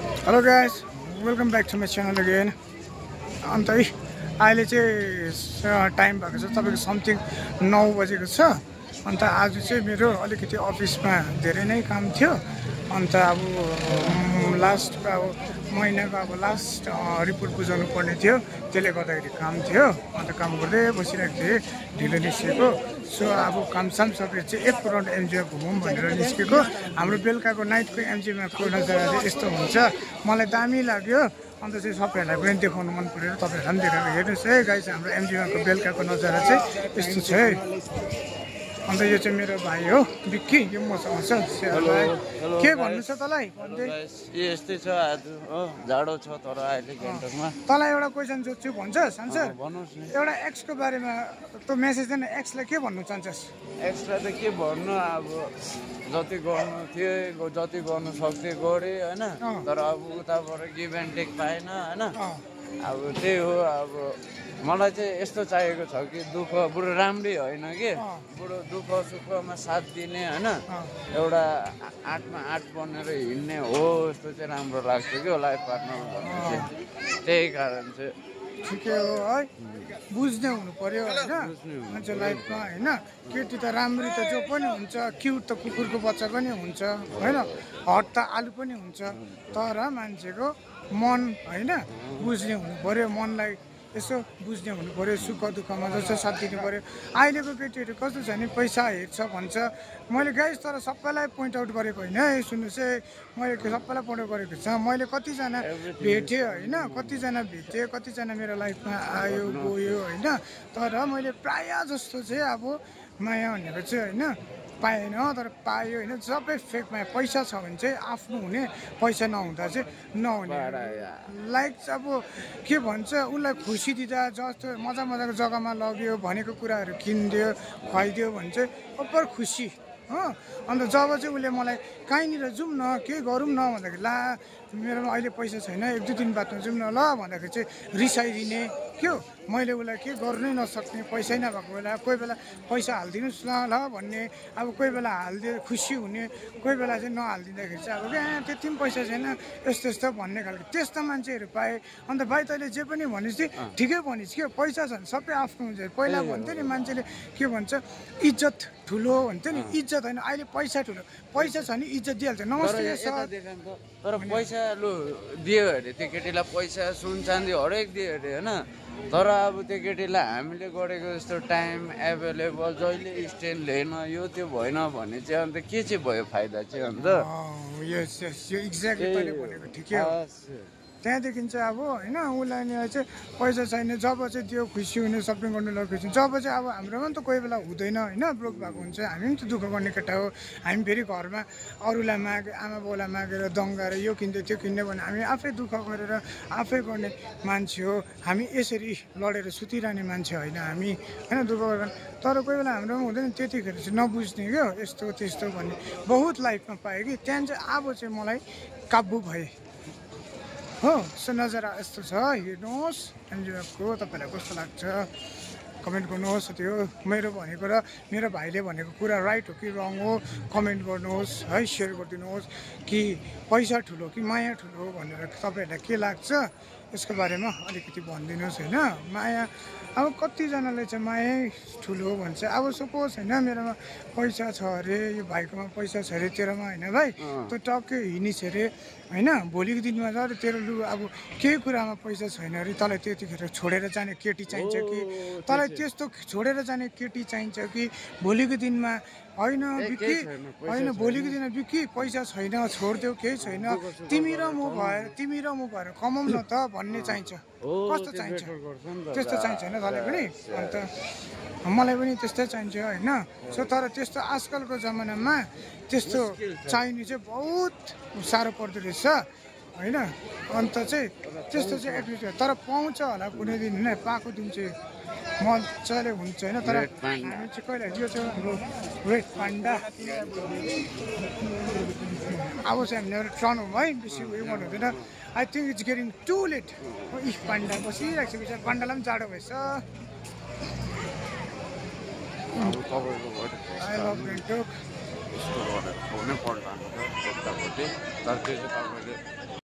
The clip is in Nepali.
Hello guys, welcome back to my channel again. अन्त है अहिले चाहिँ टाइम भएको छ तपाईँको समथिङ 9 बजेको छ। अन्त आज चाहिँ मेरो अलिकति अफिसमा धेरै नै काम थियो। अन्त अब लास्ट महिनाको लास्ट रिपोर्ट बुझाउनु पर्ने थियो, त्यसले गर्दाखेरि काम थियो। अन्त काम गर्दै बसिरहेको थिएँ, ढिलो निस्केको। सो अब कामसाम सकेर चाहिँ एक राउन्ड एमजिएमा घुमौँ भनेर निस्केको। हाम्रो बेलुकाको नाइटको एमजिएमको नजारा चाहिँ यस्तो हुन्छ, मलाई दामी लाग्यो। अन्त चाहिँ सबैहरूलाई पनि देखाउनु मन परेर तपाईँहरूलाई पनि देखाएको। हेर्नुहोस् है गाइस, हाम्रो एमजिएमको बेलुकाको नजारा चाहिँ यस्तो छ है। अन्त यो चाहिँ मेरो भाइ हो बिक्की, यो मसँग छ। के भन्नु छ तँलाई? यस्तै छ आज हो, जाडो छ तर अहिले गान्तोकमा। तँलाई एउटा क्वेसन सोध्छु, भन्छ सान्सर? भन्नुहोस् न। एउटा एक्सको बारेमा तँ मेसेज देन, एक्सलाई के भन्नु चाहन्छस्? एक्स्ट्रा त के भन्नु, अब जति गर्नु थियो जति गर्नु सक्थे गरेँ होइन, तर अब उताबाट गिभ एन्ड टेक पाएन होइन। अब त्यही हो, अब मलाई चाहिँ यस्तो चाहिएको छ कि दुःख बरु राम्रै होइन कि, बरु दुःख सुखमा साथ दिने होइन, एउटा आठमा आठ बनेर हिँड्ने हो, यस्तो चाहिँ राम्रो लाग्छ क्या लाइफ पार्टनर भन्ने चाहिँ। त्यही कारण चाहिँ ठिकै हो है, बुझ्ने हुनु पर्यो होइन मान्छे लाइफमा होइन। केटी त राम्री त जो पनि हुन्छ, क्युट त कुकुरको बच्चा पनि हुन्छ होइन, हट त आलु पनि हुन्छ, तर मान्छेको मन होइन बुझ्ने हुनु पर्यो। मनलाई यसो बुझ्ने हुनु पर्यो, सुख दुःखमा जस्तो साथ दिनु पर्यो। अहिलेको केटीहरू कस्तो छ नि, पैसा हेर्छ भन्छ। मैले गाइस तर सबैलाई पोइन्ट आउट गरेको होइन है, सुन्नुहोस् है, मैले सबैलाई पोइन्ट आउट गरेको छ। मैले कतिजना भेटेँ होइन, कतिजना मेरो लाइफमा आयो गयो होइन, तर मैले प्रायः जस्तो चाहिँ अब माया भनेको चाहिँ होइन पाएन, तर पायो होइन। सबै फेक माया। पैसा छ भने चाहिँ आफ्नो हुने, पैसा नहुँदा चाहिँ नहुने। लाइक अब के भन्छ, उसलाई खुसी दिँदा जस्तो मजाको जग्गामा लग्यो, भनेको कुराहरू किनिदियो, खुवाइदियो भने चाहिँ अप्पर खुसी हो। अन्त जब चाहिँ उसले मलाई कहीँनिर जाउँ न, के गरौँ न भन्दाखेरि, ला मेरोमा अहिले पैसा छैन, 1-2 दिन बादमा जाउँ न ल भन्दाखेरि चाहिँ रिसाइदिने के हो। मैले उसलाई के गर्नै नसक्ने, पैसै नभएको बेला कोही बेला पैसा हालिदिनुहोस् ल भन्ने, अब कोही बेला हालिदियो खुसी हुने, कोही बेला चाहिँ नहालिदिँदाखेरि चाहिँ अब क्या त्यति पनि पैसा छैन यस्तो भन्ने खालको त्यस्तो मान्छेहरू पाएँ। अन्त भाइ तैँले जे पनि भनिस् कि ठिकै भनिस् कि, पैसा छ भने सबै आफ्नो हुन्छ। पहिला भन्थ्यो नि मान्छेले के भन्छ, इज्जत ठुलो भन्थ्यो नि, इज्जत होइन, अहिले पैसा ठुलो। पैसा छ नि इज्जत दिइहाल्छ। नमस्ते सर। तर पैसा लु दियो अरे त्यो केटीलाई, पैसा सुन चाँदी हरेक दियो अरे होइन, तर अब त्यो केटीलाई हामीले गरेको जस्तो टाइम एभाइलेबल जहिले स्ट्यान्ड लिएन, यो त्यो भएन भने चाहिँ अन्त के चाहिँ भयो फाइदा चाहिँ? अन्त यो एक्ज्याक्टली तैँले भनेको ठिकै हो। त्यहाँदेखि चाहिँ अब होइन उसलाई चाहिँ पैसा छैन, जब चाहिँ त्यो खुसी हुने, सपिङ गर्नु लगेपछि जब चाहिँ अब हाम्रोमा पनि त कोही बेला हुँदैन होइन, ब्रोक भएको हुन्छ। हामी पनि त दुःख गर्ने केटा हो। हामी फेरि घरमा अरूलाई आमा बाउलाई मागेर दङ्गाएर यो किन्दै त्यो किन्ने भने हामी आफै दुःख गरेर आफै गर्ने मान्छे हो। हामी यसरी लडेर सुतिरहने मान्छे होइन हामी होइन, दुःख गरेर। तर कोही बेला हाम्रोमा हुँदैन, त्यतिखेर चाहिँ नबुझ्ने क्या यस्तो त्यस्तो भन्ने बहुत लाइफमा पाएँ कि। त्यहाँदेखि चाहिँ अब चाहिँ मलाई काबु भए हो। सो नजरा यस्तो छ, हेर्नुहोस् एमजिएमको। तपाईँलाई कस्तो लाग्छ कमेन्ट गर्नुहोस्। त्यो मेरो भनेको र मेरो भाइले भनेको कुरा राइट हो कि रङ हो, कमेन्ट गर्नुहोस् है, सेयर गरिदिनुहोस्। कि पैसा ठुलो कि माया ठुलो भनेर तपाईँहरूलाई के लाग्छ यसको बारेमा अलिकति भनिदिनुहोस् होइन। माया अब कतिजनाले चाहिँ माया ठुलो भन्छ। अब सपोज होइन मेरोमा पैसा छ अरे, यो भाइकोमा पैसा छ अरे, तेरोमा होइन भाइ, त्यो टक्कै हिँडिस् अरे होइन, भोलिको दिनमा अरे तेरो लु अब केही कुरामा पैसा छैन अरे, तँलाई त्यतिखेर छोडेर जाने केटी चाहिन्छ कि, तँलाई त्यस्तो छोडेर जाने केटी चाहिन्छ कि भोलिको दिनमा होइन बिक्की, होइन भोलिको दिनमा बिक्की पैसा छैन छोडिदेऊ, केही छैन, तिमी र म भएर कमाउँ न त भन्ने चाहिन्छ। कस्तो चाहिन्छ त्यस्तो चाहिन्छ होइन तँलाई पनि। अन्त मलाई पनि त्यस्तै चाहिन्छ होइन। सो तर त्यस्तो आजकलको जमानामा त्यस्तो चाहिने चाहिँ बहुत साह्रो पर्दो रहेछ होइन। अन्त चाहिँ त्यस्तो चाहिँ एप्लिटी, तर पाउँछ होला कुनै दिन होइन, पाएको दिन चाहिँ मजाले हुन्छ होइन। तर हामी चाहिँ कहिले यो चाहिँ हाम्रो रेड पान्डा अब चाहिँ हामीले टर्न है, बेसी उयो गर्नु हुँदैन। I think it's getting too late. Panda बसिरहेको छ बिचार, पान्डालाई पनि जाडो भएछ। I love Gangtok. यस्तो गरेर हुनै पर्छ तर त्यो चाहिँ तपाईँले